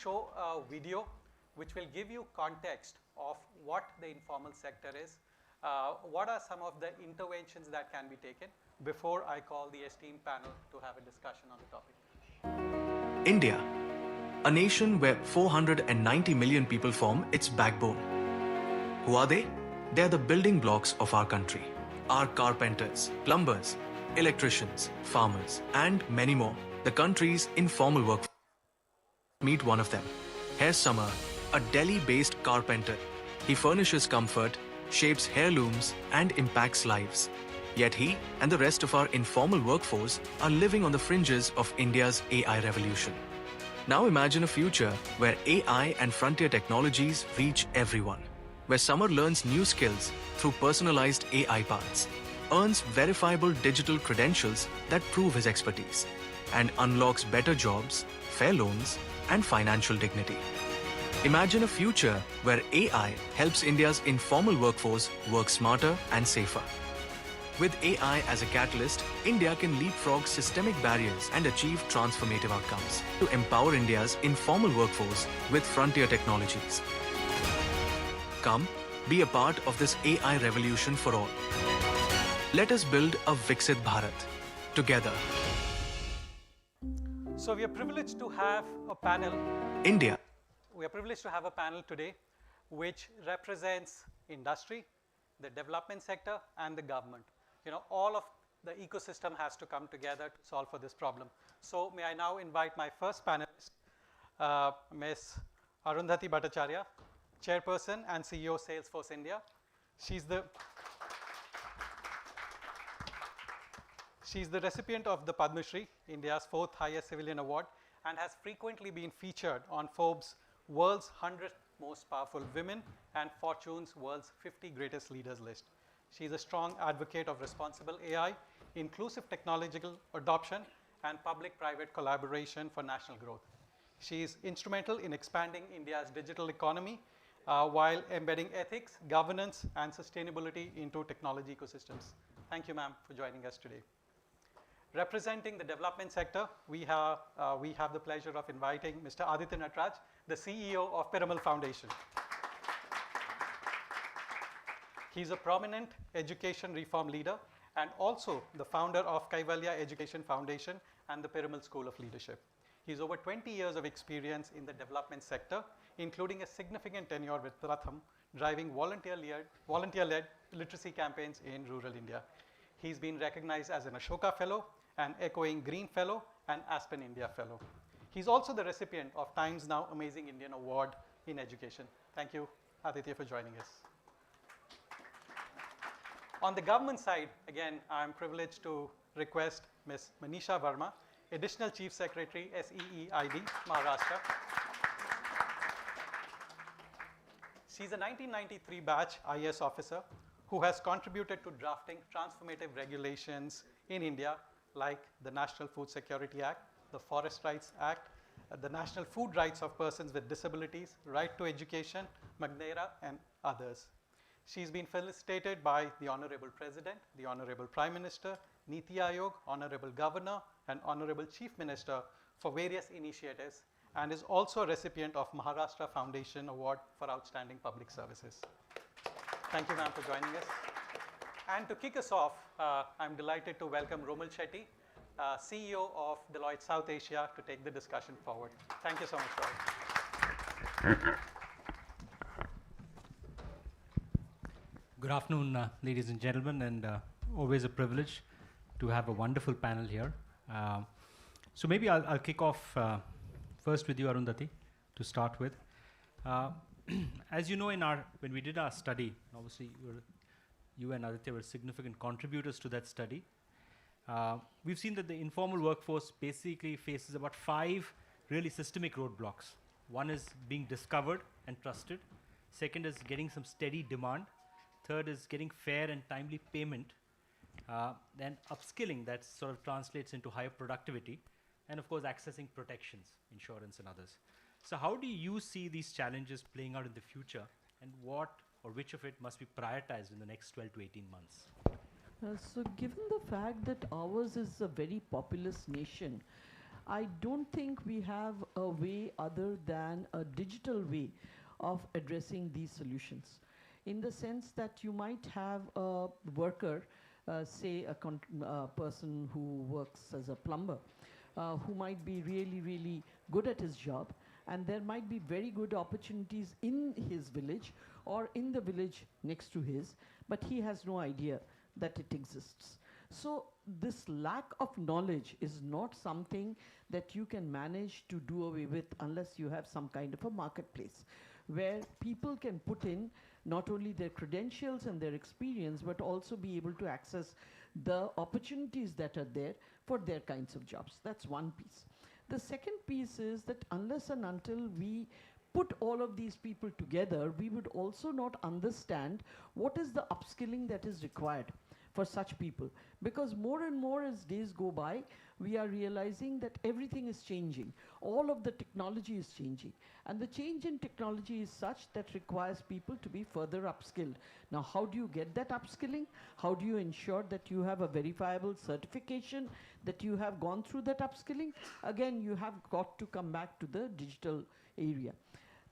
show a video which will give you context of what the informal sector is, what are some of the interventions that can be taken before I call the esteemed panel to have a discussion on the topic. India, a nation where 490 million people form its backbone. Who are they? They are the building blocks of our country. Our carpenters, plumbers, electricians, farmers, and many more. The country's informal workforce. Meet one of them. Here's Samar, a Delhi-based carpenter. He furnishes comfort, shapes heirlooms, and impacts lives. Yet he and the rest of our informal workforce are living on the fringes of India's AI revolution. Now imagine a future where AI and frontier technologies reach everyone, where Samar learns new skills through personalized AI paths, earns verifiable digital credentials that prove his expertise, and unlocks better jobs, fair loans, and financial dignity. Imagine a future where AI helps India's informal workforce work smarter and safer. With AI as a catalyst, India can leapfrog systemic barriers and achieve transformative outcomes to empower India's informal workforce with frontier technologies. Come, be a part of this AI revolution for all. Let us build a Viksit Bharat together. So we are privileged to have a panel. India. We are privileged to have a panel today which represents industry, the development sector, and the government. You know, all of the ecosystem has to come together to solve for this problem. So may I now invite my first panelist, Ms. Arundhati Bhattacharya, Chairperson and CEO Salesforce India. She's the recipient of the Padma Shri, India's 4th highest civilian award, and has frequently been featured on Forbes' World's 100 Most Powerful Women and Fortune's World's 50 Greatest Leaders list. She is a strong advocate of responsible AI, inclusive technological adoption, and public-private collaboration for national growth. She is instrumental in expanding India's digital economy while embedding ethics, governance, and sustainability into technology ecosystems. Thank you, ma'am, for joining us today. Representing the development sector, we have the pleasure of inviting Mr. Aditya Nataraj, the CEO of Piramal Foundation. He's a prominent education reform leader and also the founder of Kaivalya Education Foundation and the Piramal School of Leadership. He's over 20 years of experience in the development sector, including a significant tenure with Pratham, driving volunteer-led literacy campaigns in rural India. He's been recognized as an Ashoka Fellow, an Echoing Green Fellow, and Aspen India Fellow. He's also the recipient of Times Now Amazing Indian Award in Education. Thank you, Aditya, for joining us. On the government side, again, I'm privileged to request Ms. Manisha Verma, Additional Chief Secretary, SEEID, Maharashtra. She's a 1993 batch IAS officer who has contributed to drafting transformative regulations in India like the National Food Security Act, the Forest Rights Act, the National Food Rights of Persons with Disabilities, Right to Education, Magnera, and others. She's been felicitated by the Honorable President, the Honorable Prime Minister, Niti Aayog, Honorable Governor, and Honorable Chief Minister for various initiatives, and is also a recipient of Maharashtra Foundation Award for Outstanding Public Services. Thank you, ma'am, for joining us. And to kick us off, I'm delighted to welcome Romal Shetty, CEO of Deloitte South Asia, to take the discussion forward. Thank you so much, Romal. Good afternoon, ladies and gentlemen, and always a privilege to have a wonderful panel here. So maybe I'll kick off first with you, Arundhati, to start with. As you know, when we did our study, obviously you and Aditya were significant contributors to that study. We've seen that the informal workforce basically faces about 5 really systemic roadblocks. One is being discovered and trusted. Second is getting some steady demand. Third is getting fair and timely payment. Then upskilling, that sort of translates into higher productivity. And of course, accessing protections, insurance and others. So how do you see these challenges playing out in the future, and what or which of it must be prioritized in the next 12 to 18 months? So given the fact that ours is a very populous nation, I don't think we have a way other than a digital way of addressing these solutions. In the sense that you might have a worker, say a person who works as a plumber, who might be really, really good at his job, and there might be very good opportunities in his village or in the village next to his, but he has no idea that it exists. So this lack of knowledge is not something that you can manage to do away with unless you have some kind of a marketplace where people can put in not only their credentials and their experience, but also be able to access the opportunities that are there for their kinds of jobs. That's one piece. The second piece is that unless and until we put all of these people together, we would also not understand what is the upskilling that is required for such people. Because more and more as days go by, we are realizing that everything is changing. All of the technology is changing. And the change in technology is such that requires people to be further upskilled. Now, how do you get that upskilling? How do you ensure that you have a verifiable certification, that you have gone through that upskilling? Again, you have got to come back to the digital area.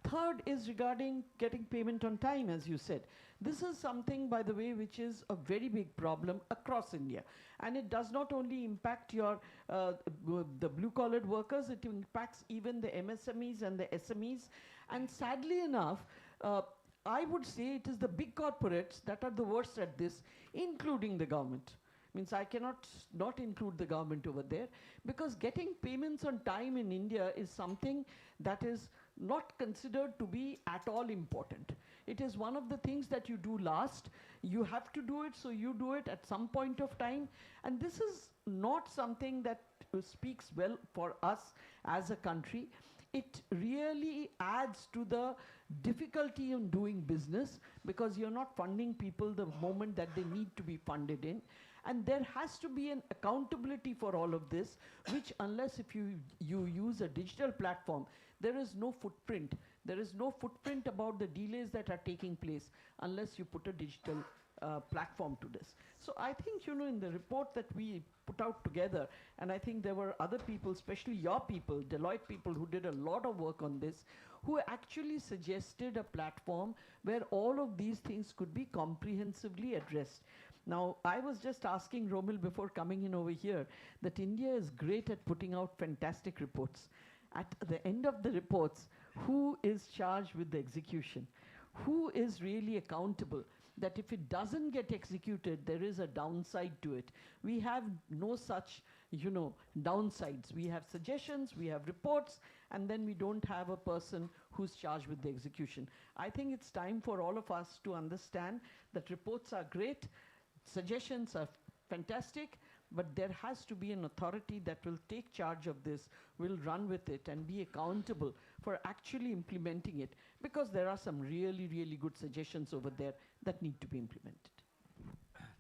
Third is regarding getting payment on time, as you said. This is something, by the way, which is a very big problem across India. And it does not only impact your the blue-collared workers, it impacts even the MSMEs and the SMEs. And sadly enough, I would say it is the big corporates that are the worst at this, including the government. Means I cannot not include the government over there, because getting payments on time in India is something that is not considered to be at all important. It is one of the things that you do last. You have to do it, so you do it at some point of time. And this is not something that speaks well for us as a country. It really adds to the difficulty in doing business, because you're not funding people the moment that they need to be funded in. And there has to be an accountability for all of this, which unless if you use a digital platform, there is no footprint. There is no footprint about the delays that are taking place unless you put a digital platform to this. So I think, in the report that we put out together, and I think there were other people, especially your people, Deloitte people, who did a lot of work on this, who actually suggested a platform where all of these things could be comprehensively addressed. Now, I was just asking Romil before coming in over here that India is great at putting out fantastic reports. At the end of the reports, who is charged with the execution? Who is really accountable? That if it doesn't get executed, there is a downside to it. We have no such, downsides. We have suggestions, we have reports, and then we don't have a person who's charged with the execution. I think it's time for all of us to understand that reports are great, suggestions are fantastic, but there has to be an authority that will take charge of this, will run with it, and be accountable for actually implementing it, because there are some really, really good suggestions over there that need to be implemented.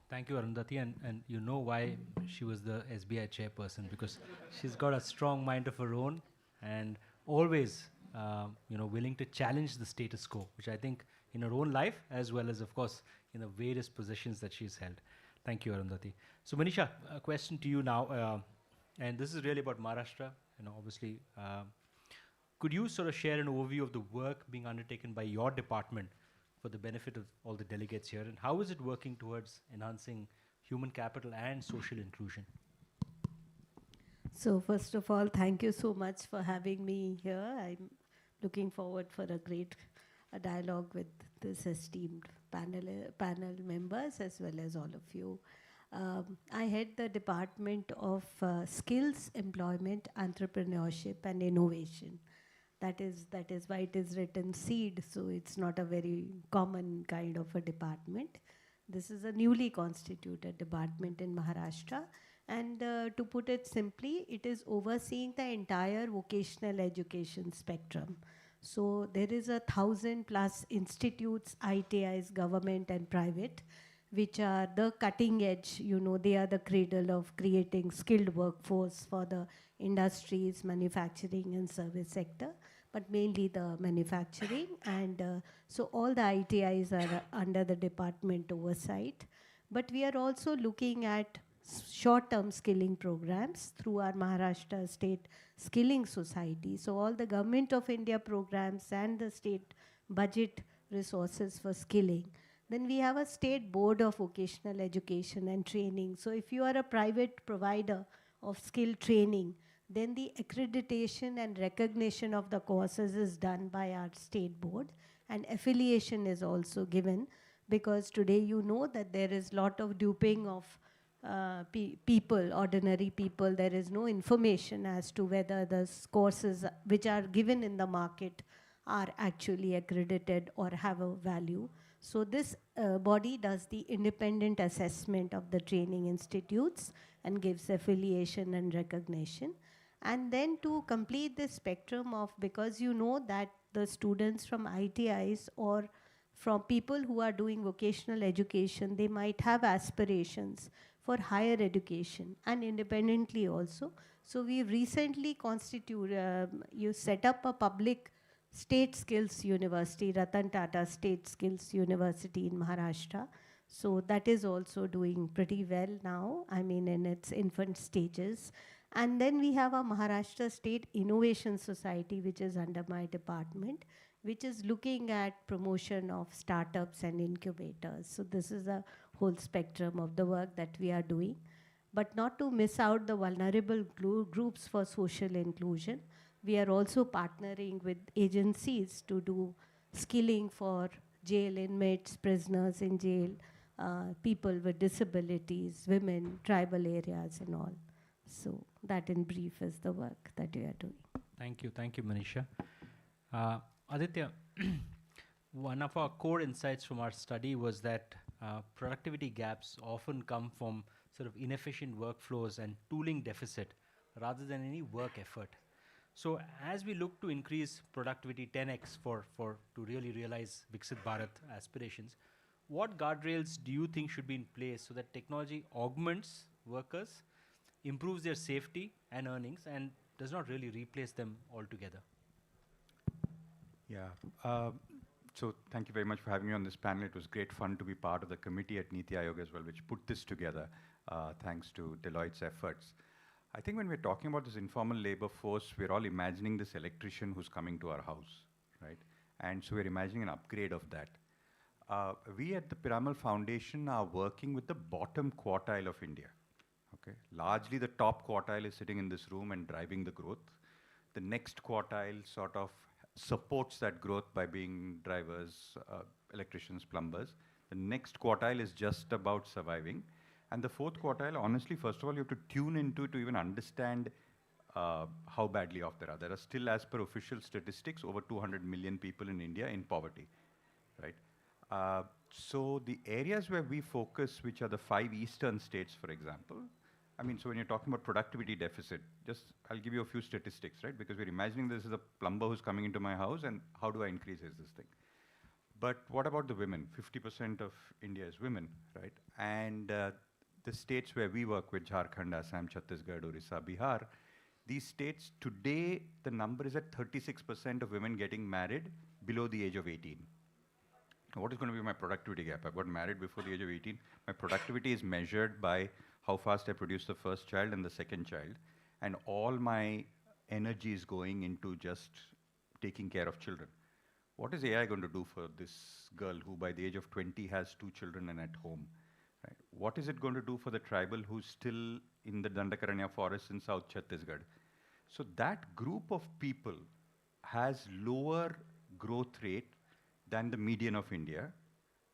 Thank you, Arundhati, and you know why she was the SBI chairperson, because she's got a strong mind of her own and always, willing to challenge the status quo, which I think in her own life, as well as, of course, in the various positions that she's held. Thank you, Arundhati. So, Manisha, a question to you now, and this is really about Maharashtra. Obviously, could you sort of share an overview of the work being undertaken by your department for the benefit of all the delegates here, and how is it working towards enhancing human capital and social inclusion? So first of all, thank you so much for having me here. I'm looking forward for a great dialogue with this esteemed panel members as well as all of you. I head the Department of Skills, Employment, Entrepreneurship and Innovation. That is why it is written SEED, so it's not a very common kind of a department. This is a newly constituted department in Maharashtra, and to put it simply, it is overseeing the entire vocational education spectrum. So there is 1,000+ institutes, ITIs, government and private, which are the cutting edge. They are the cradle of creating skilled workforce for the industries, manufacturing and service sector, but mainly the manufacturing. And so all the ITIs are under the department oversight. But we are also looking at short-term skilling programs through our Maharashtra State Skilling Society. So all the Government of India programs and the state budget resources for skilling. Then we have a state board of vocational education and training. So if you are a private provider of skill training, then the accreditation and recognition of the courses is done by our state board, and affiliation is also given, because today you know that there is lot of duping of people, ordinary people. There is no information as to whether the courses which are given in the market are actually accredited or have a value. So this body does the independent assessment of the training institutes and gives affiliation and recognition. And then to complete this spectrum of, because you know that the students from ITIs or from people who are doing vocational education, they might have aspirations for higher education and independently also. So we recently you set up a public State Skills University, Ratan Tata State Skills University in Maharashtra. So that is also doing pretty well now, I mean in its infant stages. And then we have a Maharashtra State Innovation Society, which is under my department, which is looking at promotion of startups and incubators. So this is a whole spectrum of the work that we are doing. But not to miss out the vulnerable groups for social inclusion, we are also partnering with agencies to do skilling for jail inmates, prisoners in jail, people with disabilities, women, tribal areas and all. So that in brief is the work that we are doing. Thank you, Manisha. Aditya, one of our core insights from our study was that productivity gaps often come from sort of inefficient workflows and tooling deficit rather than any work effort. So as we look to increase productivity 10x to really realize Viksit Bharat aspirations, what guardrails do you think should be in place so that technology augments workers, improves their safety and earnings, and does not really replace them altogether? Yeah. So thank you very much for having me on this panel. It was great fun to be part of the committee at Niti Aayog as well, which put this together, thanks to Deloitte's efforts. I think when we're talking about this informal labor force, we're all imagining this electrician who's coming to our house, right? And so we're imagining an upgrade of that. We at the Piramal Foundation are working with the bottom quartile of India. Okay? Largely the top quartile is sitting in this room and driving the growth. The next quartile sort of supports that growth by being drivers, electricians, plumbers. The next quartile is just about surviving. And the fourth quartile, honestly, first of all, you have to tune into it to even understand how badly off there are. There are still, as per official statistics, over 200 million people in India in poverty, right? So the areas where we focus, which are the 5 eastern states, for example, I mean, so when you're talking about productivity deficit, just I'll give you a few statistics, right? Because we're imagining this is a plumber who's coming into my house, and how do I increase this thing? But what about the women? 50% of India is women, right? And the states where we work with, Jharkhand, Assam, Chhattisgarh, Orissa, Bihar, these states, today the number is at 36% of women getting married below the age of 18. Now, what is going to be my productivity gap? I got married before the age of 18. My productivity is measured by how fast I produce the first child and the second child. And all my energy is going into just taking care of children. What is AI going to do for this girl who by the age of 20 has 2 children and at home? Right? What is it going to do for the tribal who's still in the Dandakaranya forest in South Chhattisgarh? So that group of people has lower growth rate than the median of India.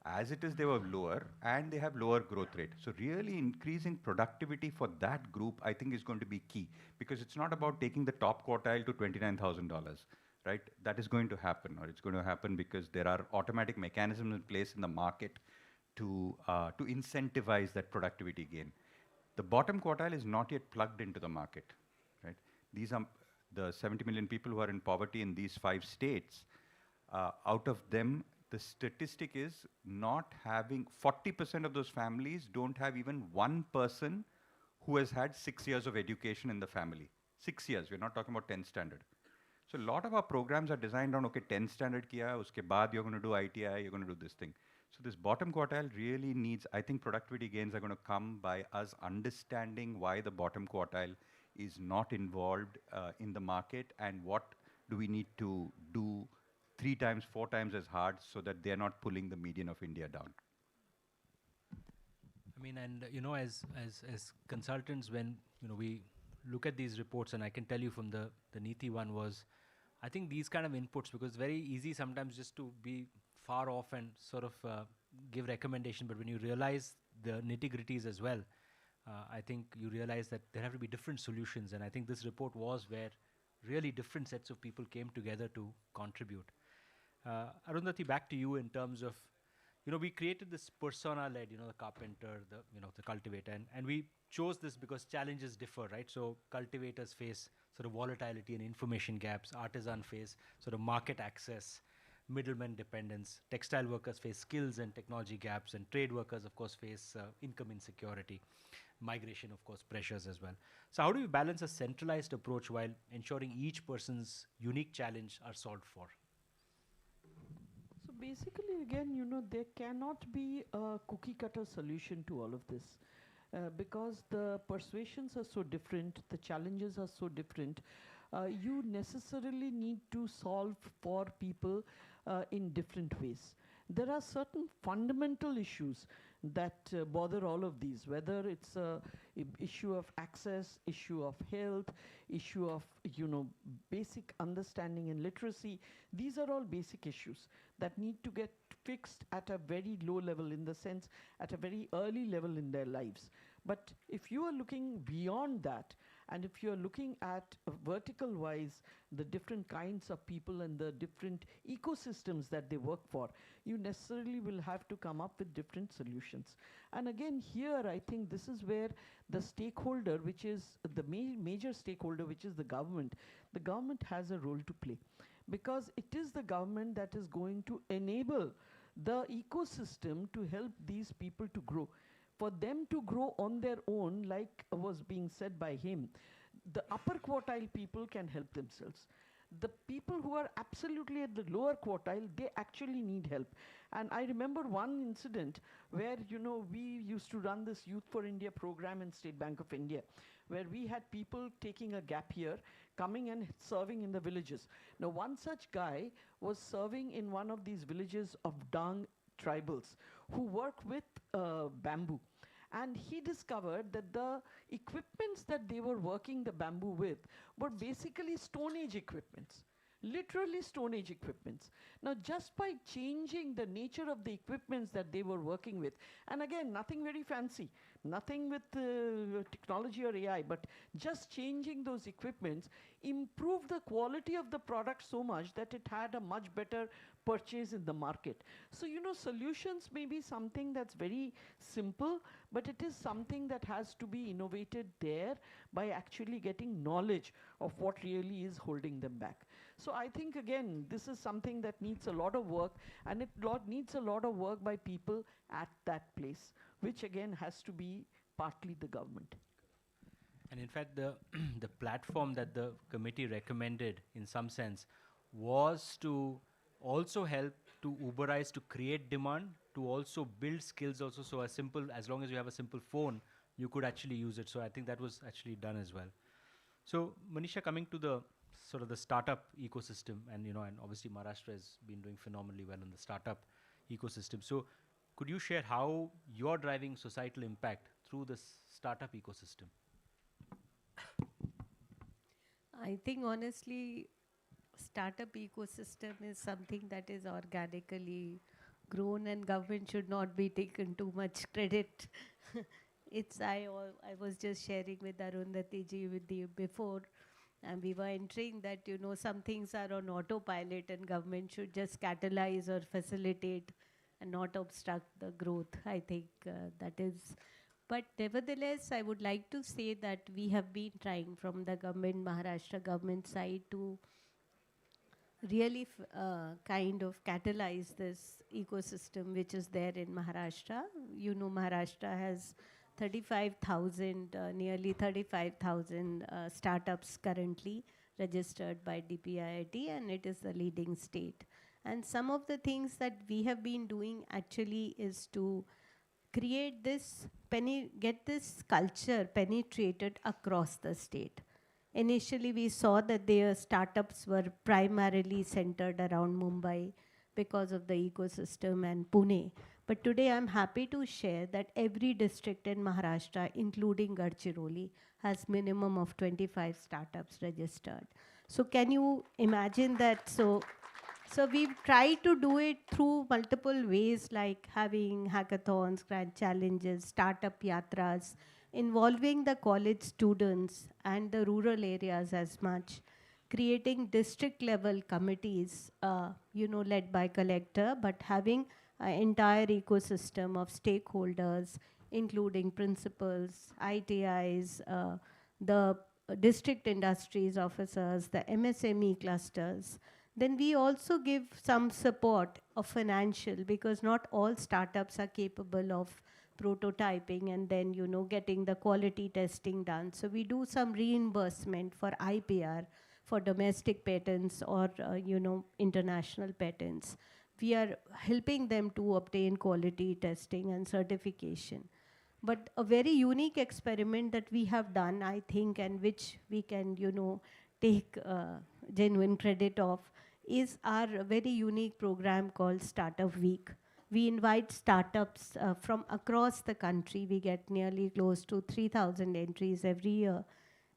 As it is, they were lower, and they have lower growth rate. So really increasing productivity for that group, I think, is going to be key, because it's not about taking the top quartile to $29,000, right? That is going to happen, or it's going to happen because there are automatic mechanisms in place in the market to incentivize that productivity gain. The bottom quartile is not yet plugged into the market, right? These are the 70 million people who are in poverty in these 5 states. Out of them, the statistic is not having, 40% of those families don't have even one person who has had 6 years of education in the family. 6 years, we're not talking about 10th standard. So a lot of our programs are designed on, okay, 10th standard kiya, uske baad you're going to do ITI, you're going to do this thing. So this bottom quartile really needs, I think productivity gains are going to come by us understanding why the bottom quartile is not involved in the market, and what do we need to do 3 times, 4 times as hard so that they're not pulling the median of India down. I mean, and as consultants, when we look at these reports, and I can tell you from the Niti one was, I think these kind of inputs, because it's very easy sometimes just to be far off and sort of give recommendation, but when you realize the nitty-gritties as well, I think you realize that there have to be different solutions, and I think this report was where really different sets of people came together to contribute. Arundhati, back to you in terms of, we created this persona-led, the carpenter, the cultivator, and we chose this because challenges differ, right? So cultivators face sort of volatility and information gaps, artisan face sort of market access, middleman dependence, textile workers face skills and technology gaps, and trade workers, of course, face income insecurity, migration, of course, pressures as well. So how do you balance a centralized approach while ensuring each person's unique challenge are solved for? So basically, again, there cannot be a cookie cutter solution to all of this. Because the persuasions are so different, the challenges are so different, you necessarily need to solve for people in different ways. There are certain fundamental issues that bother all of these, whether it's a issue of access, issue of health, issue of basic understanding and literacy. These are all basic issues that need to get fixed at a very low level, in the sense at a very early level in their lives. But if you are looking beyond that, and if you are looking at vertical wise the different kinds of people and the different ecosystems that they work for, you necessarily will have to come up with different solutions. And again, here I think this is where the stakeholder, which is the major stakeholder, which is the government has a role to play, because it is the government that is going to enable the ecosystem to help these people to grow. For them to grow on their own, like was being said by him, the upper quartile people can help themselves. The people who are absolutely at the lower quartile, they actually need help. And I remember one incident where, we used to run this Youth for India program in State Bank of India, where we had people taking a gap year, coming and serving in the villages. Now, one such guy was serving in one of these villages of Dang tribals who work with bamboo. And he discovered that the equipments that they were working the bamboo with were basically Stone Age equipments. Literally Stone Age equipments. Now, just by changing the nature of the equipments that they were working with, and again, nothing very fancy, nothing with technology or AI, but just changing those equipments improved the quality of the product so much that it had a much better purchase in the market. So, solutions may be something that's very simple, but it is something that has to be innovated there by actually getting knowledge of what really is holding them back. So I think, again, this is something that needs a lot of work, and it needs a lot of work by people at that place, which again has to be partly the government. And in fact, the the platform that the committee recommended, in some sense, was to also help to Uberize, to create demand, to also build skills also. So as long as you have a simple phone, you could actually use it. So I think that was actually done as well. So Manisha, coming to the sort of the startup ecosystem, and and obviously Maharashtra has been doing phenomenally well in the startup ecosystem. So could you share how you're driving societal impact through this startup ecosystem? I think honestly, startup ecosystem is something that is organically grown, and government should not be taken too much credit. I was just sharing with Arundhati ji with you before, and we were entering that some things are on autopilot, and government should just catalyze or facilitate and not obstruct the growth. I think that is. But nevertheless, I would like to say that we have been trying from the government, Maharashtra government side, to really kind of catalyze this ecosystem which is there in Maharashtra. Maharashtra has 35,000, nearly 35,000 startups currently registered by DPIIT, and it is the leading state. And some of the things that we have been doing actually is to create this, get this culture penetrated across the state. Initially, we saw that their startups were primarily centered around Mumbai because of the ecosystem and Pune. But today, I'm happy to share that every district in Maharashtra, including Gadchiroli, has minimum of 25 startups registered. So can you imagine that? So we've tried to do it through multiple ways, like having hackathons, grand challenges, startup yatras, involving the college students and the rural areas as much, creating district level committees, led by collector, but having an entire ecosystem of stakeholders, including principals, ITIs, the district industries officers, the MSME clusters. Then we also give some support of financial, because not all startups are capable of prototyping and then getting the quality testing done. So we do some reimbursement for IPR, for domestic patents or international patents. We are helping them to obtain quality testing and certification. But a very unique experiment that we have done, I think, and which we can take genuine credit of, is our very unique program called Startup Week. We invite startups from across the country. We get nearly close to 3,000 entries every year.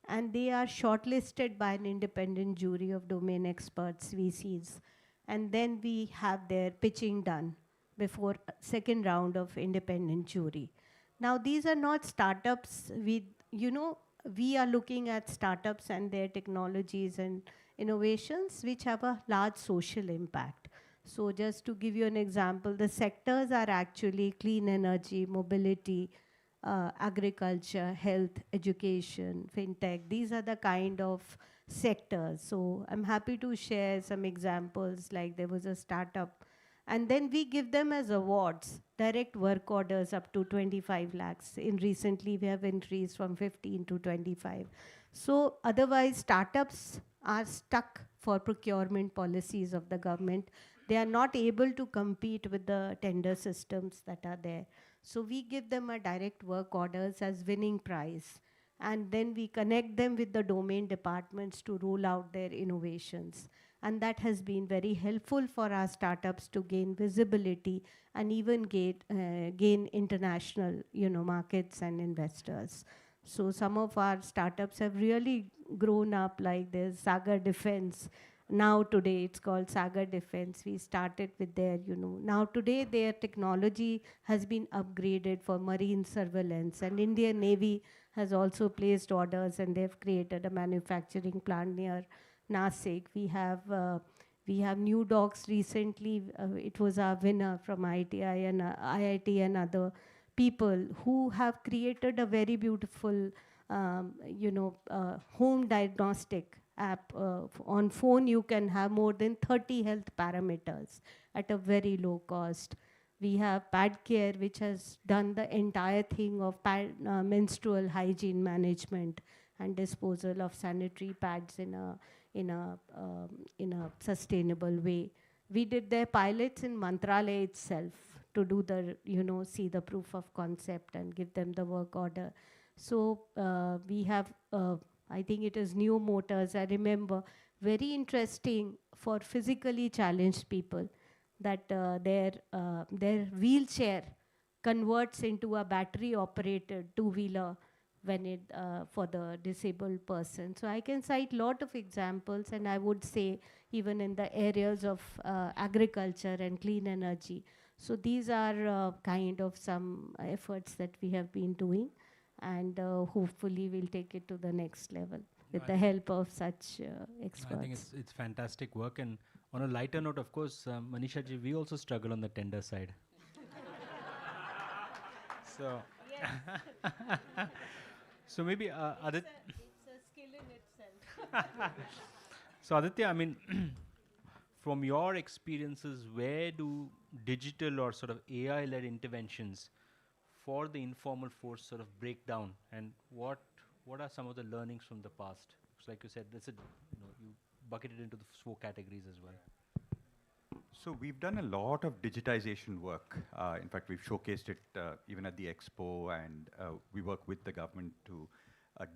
And they are shortlisted by an independent jury of domain experts, VCs. And then we have their pitching done before second round of independent jury. Now, these are not startups. We are looking at startups and their technologies and innovations which have a large social impact. So just to give you an example, the sectors are actually clean energy, mobility, agriculture, health, education, fintech. These are the kind of sectors. So I'm happy to share some examples, like there was a startup, and then we give them as awards, direct work orders up to 25 lakhs. In recently, we have increased from 15 to 25. So otherwise, startups are stuck for procurement policies of the government. They are not able to compete with the tender systems that are there. So we give them a direct work orders as winning prize. And then we connect them with the domain departments to roll out their innovations. And that has been very helpful for our startups to gain visibility and even gain international markets and investors. So some of our startups have really grown up, like there's Sagar Defense. Now today it's called Sagar Defense. We started with their, now today their technology has been upgraded for marine surveillance, and Indian Navy has also placed orders and they've created a manufacturing plant near Nasik. We have new dogs recently. It was our winner from ITI and IIT and other people who have created a very beautiful, home diagnostic app. On phone, you can have more than 30 health parameters at a very low cost. We have Pad Care, which has done the entire thing of menstrual hygiene management and disposal of sanitary pads in a sustainable way. We did their pilots in Mantralaya itself to do the, see the proof of concept and give them the work order. So we have, I think it is New Motors, I remember, very interesting for physically challenged people, that their wheelchair converts into a battery-operated two-wheeler when it for the disabled person. So I can cite lot of examples, and I would say even in the areas of agriculture and clean energy. So these are kind of some efforts that we have been doing, and hopefully we'll take it to the next level with the help of such experts. I think it's fantastic work. And on a lighter note, of course, Manisha ji, we also struggle on the tender side. So, so maybe Aditya. It's a skill in itself. So Aditya, I mean, from your experiences, where do digital or sort of AI-led interventions for the informal force sort of break down, and what are some of the learnings from the past? So like you said, you bucketed into the four categories as well. So we've done a lot of digitization work. In fact, we've showcased it even at the expo, and we work with the government to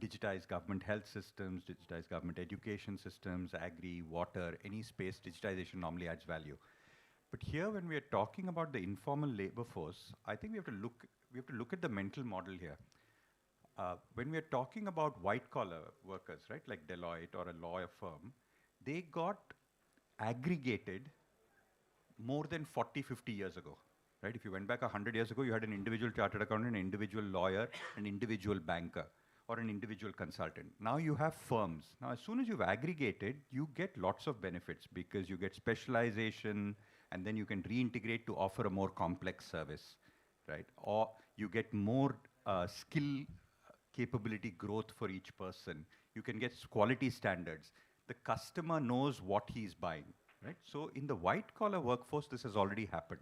digitize government health systems, digitize government education systems, agri, water, any space. Digitization normally adds value. But here, when we are talking about the informal labor force, I think we have to look at the mental model here. When we are talking about white-collar workers, right, like Deloitte or a lawyer firm, they got aggregated more than 40, 50 years ago, right? If you went back 100 years ago, you had an individual chartered accountant, an individual lawyer, an individual banker, or an individual consultant. Now you have firms. Now, as soon as you've aggregated, you get lots of benefits because you get specialization, and then you can reintegrate to offer a more complex service, right? Or you get more skill capability growth for each person. You can get quality standards. The customer knows what he's buying, right? So in the white-collar workforce, this has already happened.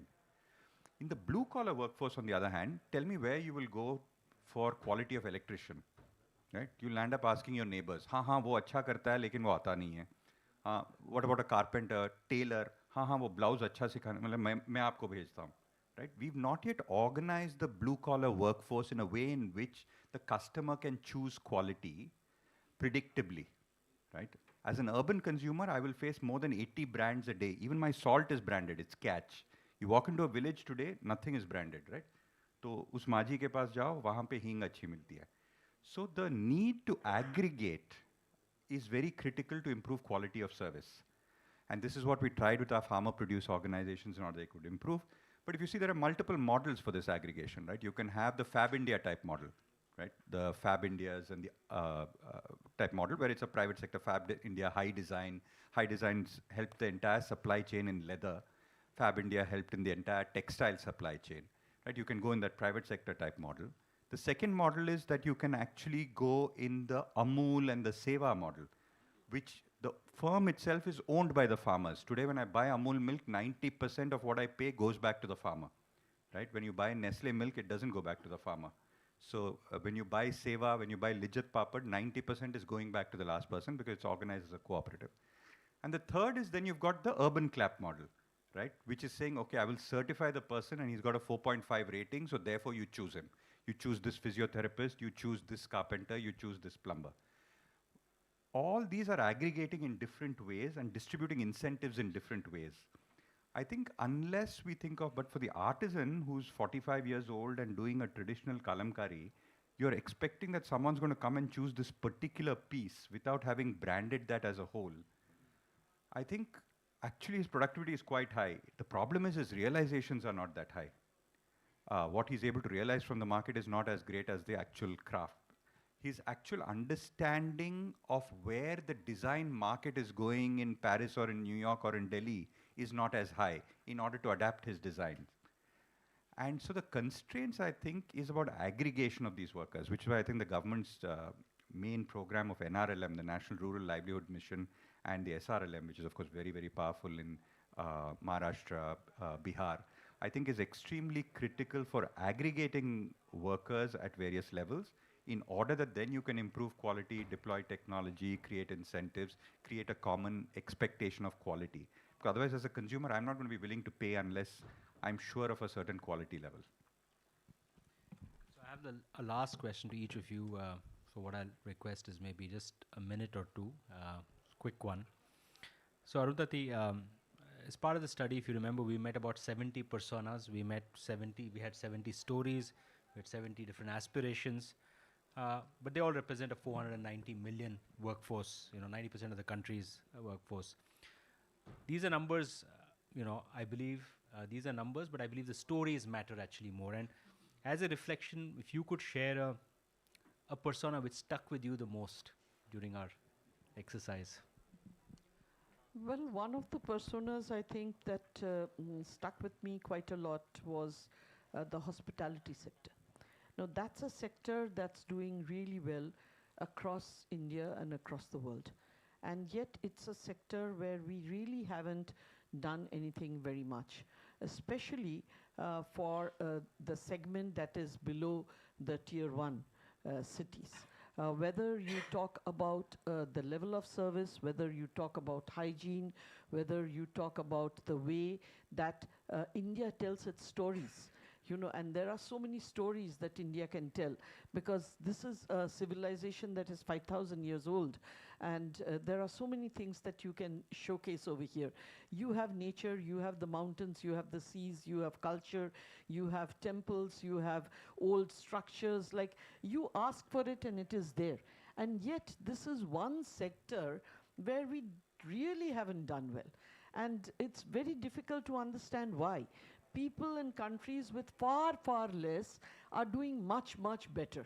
In the blue-collar workforce, on the other hand, tell me where you will go for quality of electrician, right? You'll end up asking your neighbors, हाँ वो अच्छा करता है लेकिन वो आता नहीं है. What about a carpenter, tailor? हाँ वो blouse अच्छा सिखाने मतलब मैं आपको भेजता हूँ. Right? We've not yet organized the blue-collar workforce in a way in which the customer can choose quality predictably, right? As an urban consumer, I will face more than 80 brands a day. Even my salt is branded, it's catch. You walk into a village today, nothing is branded, right? तो उस माझी के पास जाओ, वहाँ पे हींग अच्छी मिलती है. So the need to aggregate is very critical to improve quality of service. And this is what we tried with our farmer produce organizations in order they could improve. But if you see, there are multiple models for this aggregation, right? You can have the Fab India type model, right? The Fab Indias and the type model where it's a private sector Fab India, high design. High designs helped the entire supply chain in leather. Fab India helped in the entire textile supply chain, right? You can go in that private sector type model. The second model is that you can actually go in the Amul and the Seva model, which the firm itself is owned by the farmers. Today, when I buy Amul milk, 90% of what I pay goes back to the farmer, right? When you buy Nestle milk, it doesn't go back to the farmer. So when you buy Seva, when you buy Lijjat Papad, 90% is going back to the last person because it's organized as a cooperative. And the third is then you've got the urban clap model, right? Which is saying, okay, I will certify the person and he's got a 4.5 rating, so therefore you choose him. You choose this physiotherapist, you choose this carpenter, you choose this plumber. All these are aggregating in different ways and distributing incentives in different ways. I think unless we think of, but for the artisan who's 45 years old and doing a traditional kalamkari, you're expecting that someone's going to come and choose this particular piece without having branded that as a whole. I think actually his productivity is quite high. The problem is his realizations are not that high. What he's able to realize from the market is not as great as the actual craft. His actual understanding of where the design market is going in Paris or in New York or in Delhi is not as high in order to adapt his designs. And so the constraints, I think, is about aggregation of these workers, which is why I think the government's main program of NRLM, the National Rural Livelihood Mission, and the SRLM, which is of course very, very powerful in Maharashtra, Bihar, I think is extremely critical for aggregating workers at various levels in order that then you can improve quality, deploy technology, create incentives, create a common expectation of quality. Because otherwise, as a consumer, I'm not going to be willing to pay unless I'm sure of a certain quality level. So I have a last question to each of you. So what I'll request is maybe just a minute or two, quick one. So Arundhati, as part of the study, if you remember, we met about 70 personas. We had 70 stories, we had 70 different aspirations. But they all represent a 490 million workforce, 90% of the country's workforce. These are numbers, I believe these are numbers, but I believe the stories matter actually more. And as a reflection, if you could share a persona which stuck with you the most during our exercise. Well, one of the personas I think that stuck with me quite a lot was the hospitality sector. Now, that's a sector that's doing really well across India and across the world. And yet, it's a sector where we really haven't done anything very much, especially for the segment that is below the tier 1 cities. Whether you talk about the level of service, whether you talk about hygiene, whether you talk about the way that India tells its stories. And there are so many stories that India can tell, because this is a civilization that is 5,000 years old, and there are so many things that you can showcase over here. You have nature, you have the mountains, you have the seas, you have culture, you have temples, you have old structures. Like, you ask for it and it is there. And yet this is one sector where we really haven't done well. And it's very difficult to understand why. People in countries with far, far less are doing much, much better.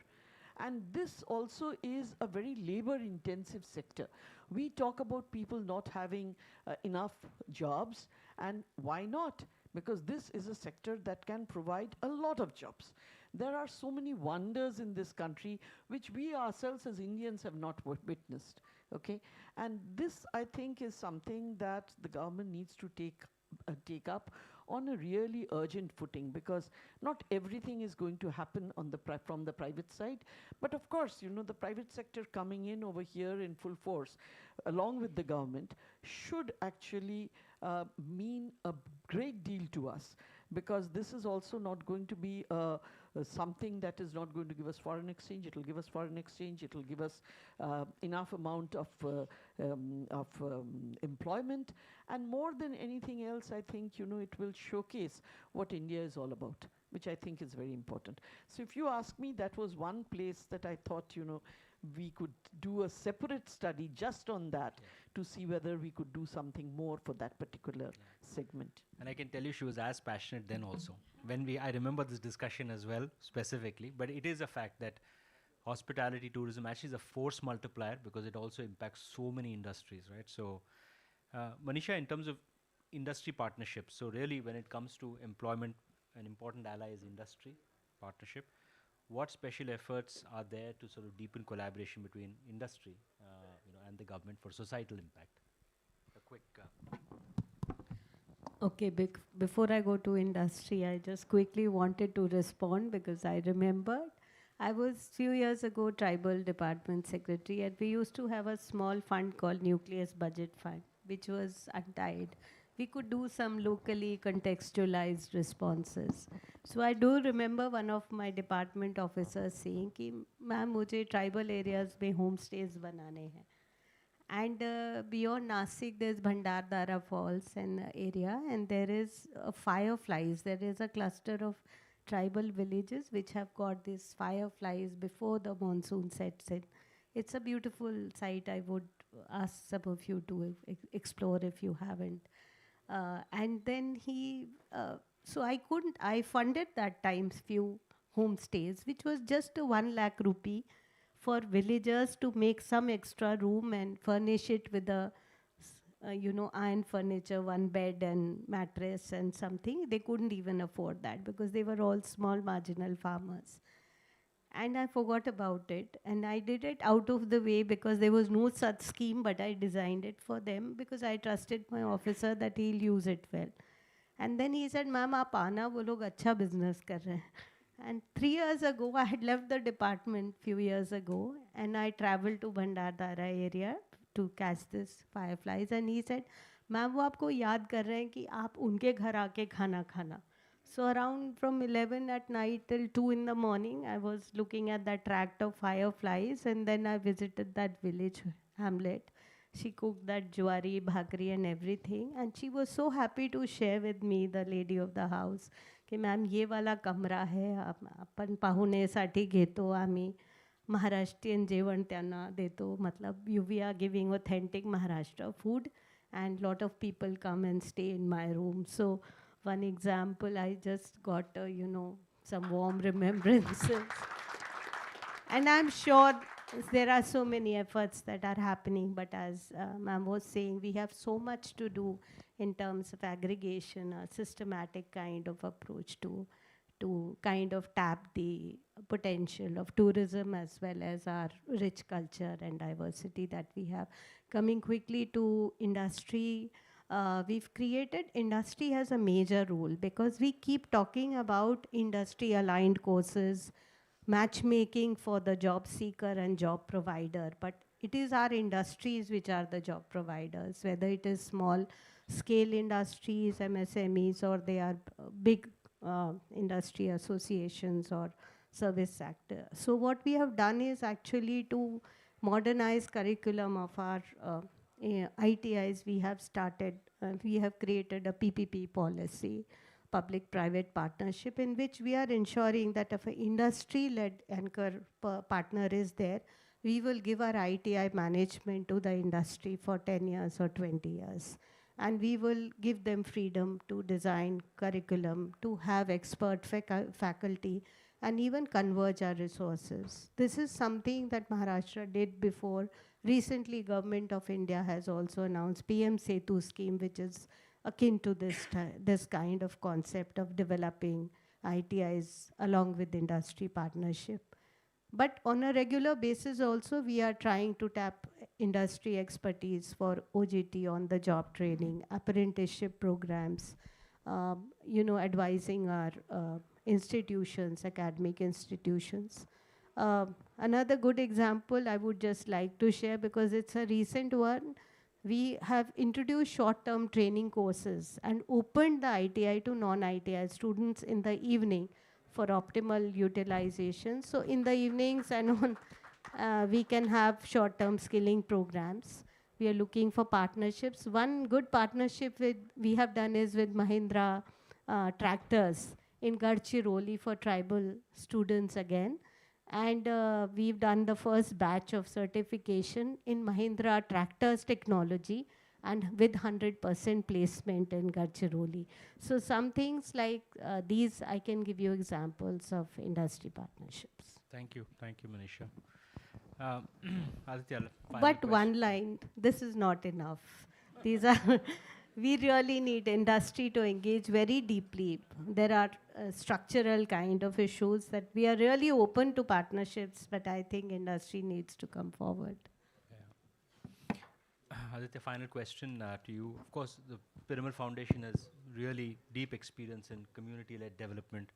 And this also is a very labor-intensive sector. We talk about people not having enough jobs, and why not? Because this is a sector that can provide a lot of jobs. There are so many wonders in this country which we ourselves as Indians have not witnessed. Okay, and this, I think, is something that the government needs to take up on a really urgent footing, because not everything is going to happen on from the private side. But of course, the private sector coming in over here in full force, along with the government, should actually mean a great deal to us, because this is also not going to be something that is not going to give us foreign exchange. It will give us foreign exchange. It will give us enough amount of employment. And more than anything else, I think, it will showcase what India is all about, which I think is very important. So if you ask me, that was one place that I thought, we could do a separate study just on that, to see whether we could do something more for that particular segment. And I can tell you she was as passionate then also. I remember this discussion as well, specifically, but it is a fact that hospitality tourism actually is a force multiplier, because it also impacts so many industries, right? So, Manisha, in terms of industry partnerships, so really when it comes to employment, an important ally is industry partnership. What special efforts are there to sort of deepen collaboration between industry and the government for societal impact? A quick... Okay, before I go to industry, I just quickly wanted to respond, because I remembered I was few years ago tribal department secretary, and we used to have a small fund called Nucleus Budget Fund, which was untied. We could do some locally contextualized responses. So I do remember one of my department officers saying कि ma'am मुझे tribal areas में homestays बनाने हैं. And beyond Nasik, there's Bhandardara Falls and area, and there is fireflies. There is a cluster of tribal villages which have got these fireflies before the monsoon sets in. It's a beautiful sight. I would ask some of you to explore if you haven't. And then I funded that times few homestays, which was just 1 lakh rupee for villagers to make some extra room and furnish it with iron furniture, 1 bed and mattress and something. They couldn't even afford that, because they were all small marginal farmers. And I forgot about it, and I did it out of the way, because there was no such scheme, but I designed it for them because I trusted my officer that he'll use it well. And then he said, "Ma'am, aap aana, wo log acha business kar rahe hain." And 3 years ago, I had left the department few years ago, and I traveled to Bhandardara area to catch this fireflies. And he said, "Ma'am, वो आपको याद कर रहे हैं कि आप उनके घर आके खाना खाना." So around from 11 at night till 2 in the morning, I was looking at that tract of fireflies, and then I visited that village hamlet. She cooked that jwari, bhakri and everything, and she was so happy to share with me, the lady of the house, कि ma'am ये वाला कमरा है, आपण पाहुणेसाठी घेतो आम्ही, महाराष्ट्रीयन जेवण त्यांना देतो, मतलब we are giving authentic Maharashtra food, and lot of people come and stay in my room. So one example, I just got some warm remembrances. And I'm sure there are so many efforts that are happening, but as ma'am was saying, we have so much to do in terms of aggregation, a systematic kind of approach to kind of tap the potential of tourism as well as our rich culture and diversity that we have. Coming quickly to industry, we've created, industry has a major role, because we keep talking about industry aligned courses, matchmaking for the job seeker and job provider, but it is our industries which are the job providers, whether it is small scale industries, MSMEs, or they are big industry associations or service sector. So what we have done is actually to modernize curriculum of our ITIs. We have started, we have created a PPP policy, public-private partnership, in which we are ensuring that if an industry-led anchor partner is there, we will give our ITI management to the industry for 10 years or 20 years. And we will give them freedom to design curriculum, to have expert faculty, and even converge our resources. This is something that Maharashtra did before. Recently, Government of India has also announced PM Setu scheme, which is akin to this kind of concept of developing ITIs along with industry partnership. But on a regular basis also, we are trying to tap industry expertise for OJT on the job training, apprenticeship programs, advising our institutions, academic institutions. Another good example I would just like to share, because it's a recent one, we have introduced short-term training courses and opened the ITI to non-ITI students in the evening for optimal utilization. So in the evenings and on, we can have short-term skilling programs. We are looking for partnerships. One good partnership we have done is with Mahindra Tractors in Gadchiroli for tribal students again. And we've done the first batch of certification in Mahindra Tractors technology, and with 100% placement in Gadchiroli. So some things like these, I can give you examples of industry partnerships. Thank you, Manisha. Aditya, final But question. one line, this is not enough. These are, we really need industry to engage very deeply. There are structural kind of issues that we are really open to partnerships, but I think industry needs to come forward. Aditya, final question to you. Of course, the Piramal Foundation has really deep experience in community-led development,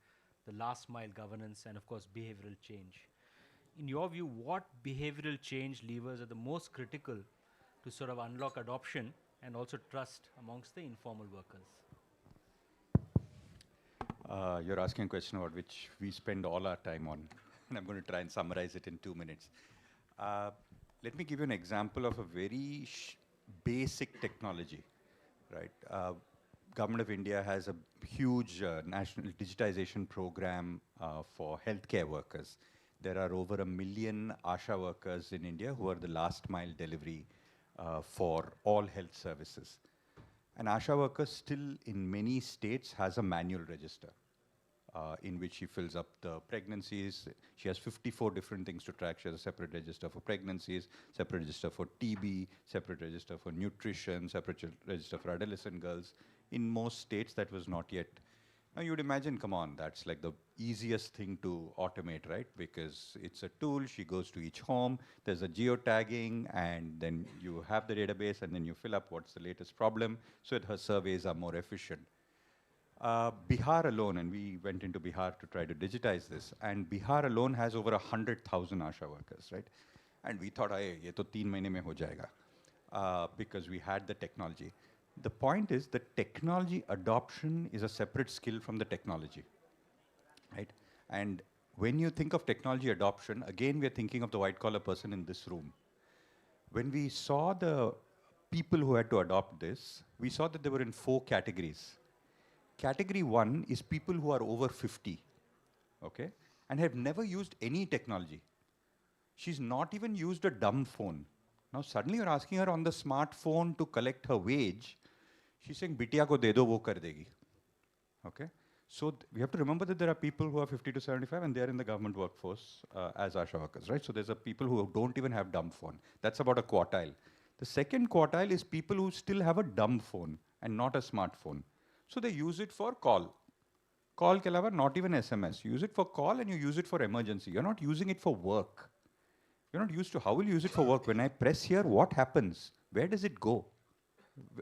the last mile governance, and of course, behavioral change. In your view, what behavioral change levers are the most critical to sort of unlock adoption and also trust amongst the informal workers? You're asking a question about which we spend all our time on, and I'm going to try and summarize it in 2 minutes. Let me give you an example of a very basic technology, right? Government of India has a huge national digitization program for healthcare workers. There are over 1 million ASHA workers in India who are the last mile delivery for all health services. An ASHA worker still in many states has a manual register in which she fills up the pregnancies. She has 54 different things to track. She has a separate register for pregnancies, separate register for TB, separate register for nutrition, separate register for adolescent girls. In most states, that was not yet. Now you'd imagine, come on, that's like the easiest thing to automate, right? Because it's a tool, she goes to each home, there's a geotagging, and then you have the database, and then you fill up what's the latest problem, so that her surveys are more efficient. Bihar alone, and we went into Bihar to try to digitize this, and Bihar alone has over 100,000 ASHA workers, right? And we thought, ye to 3 mahine mein ho jayega, because we had the technology. The point is that technology adoption is a separate skill from the technology, right? And when you think of technology adoption, again, we are thinking of the white-collar person in this room. When we saw the people who had to adopt this, we saw that they were in 4 categories. Category 1 is people who are over 50, okay, and have never used any technology. She's not even used a dumb phone. Now suddenly you're asking her on the smartphone to collect her wage. She's saying, "Bitiya ko de do, wo kar degi." Okay? So we have to remember that there are people who are 50 to 75 and they're in the government workforce as ASHA workers, right? So there's a people who don't even have dumb phone. That's about a quartile. The second quartile is people who still have a dumb phone and not a smartphone. So they use it for call. Call ke alawa, not even SMS. You use it for call and you use it for emergency. You're not using it for work. You're not used to how will you use it for work? When I press here, what happens? Where does it go?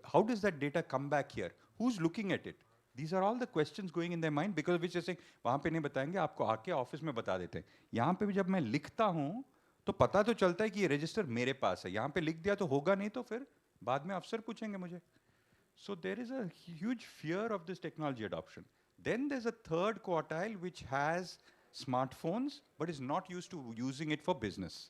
How does that data come back here? Who's looking at it? These are all the questions going in their mind because which is saying वहाँ पे नहीं बताएंगे आपको आके office में बता देते हैं. यहाँ पे भी जब मैं लिखता हूँ तो पता तो चलता है कि ये रजिस्टर मेरे पास है. यहाँ पे लिख दिया तो होगा नहीं तो फिर बाद में अफसर पूछेंगे मुझे. So there is a huge fear of this technology adoption. Then there's a third quartile which has smartphones but is not used to using it for business,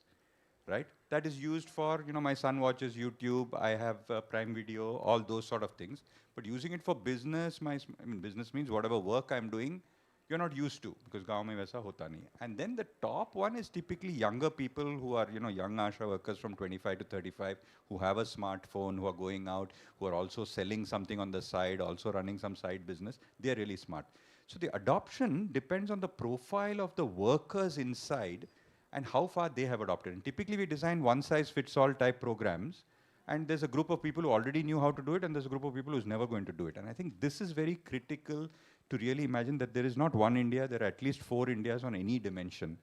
right? That is used for, my son watches YouTube, I have Prime Video, all those sort of things. But using it for business, business means whatever work I'm doing, you're not used to because gaon mein waisa hota nahi. And then the top one is typically younger people who are, young ASHA workers from 25 to 35 who have a smartphone, who are going out, who are also selling something on the side, also running some side business. They're really smart. So the adoption depends on the profile of the workers inside and how far they have adopted. And typically we design one-size-fits-all type programs, and there's a group of people who already knew how to do it, and there's a group of people who's never going to do it. And I think this is very critical to really imagine that there is not one India, there are at least 4 Indias on any dimension.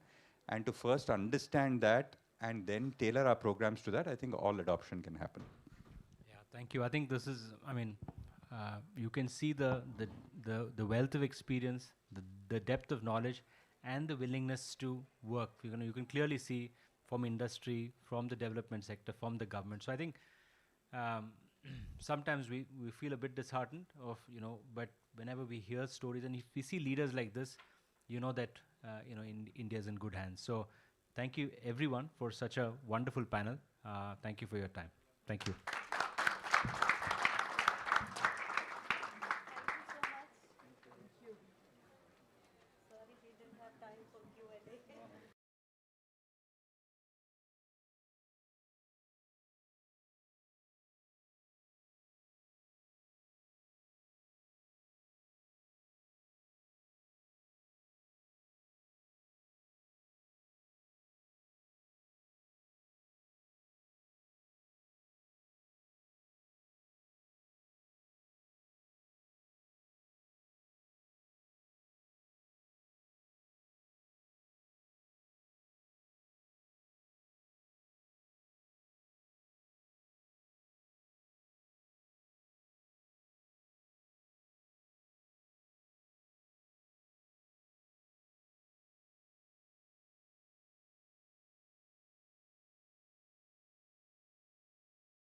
And to first understand that and then tailor our programs to that, I think all adoption can happen. Yeah, thank you. I think this is, you can see the wealth of experience, the depth of knowledge, and the willingness to work. You can clearly see from industry, from the development sector, from the government. So I think sometimes we feel a bit disheartened but whenever we hear stories and if we see leaders like this, that India is in good hands. So thank you everyone for such a wonderful panel. Thank you for your time. Thank you.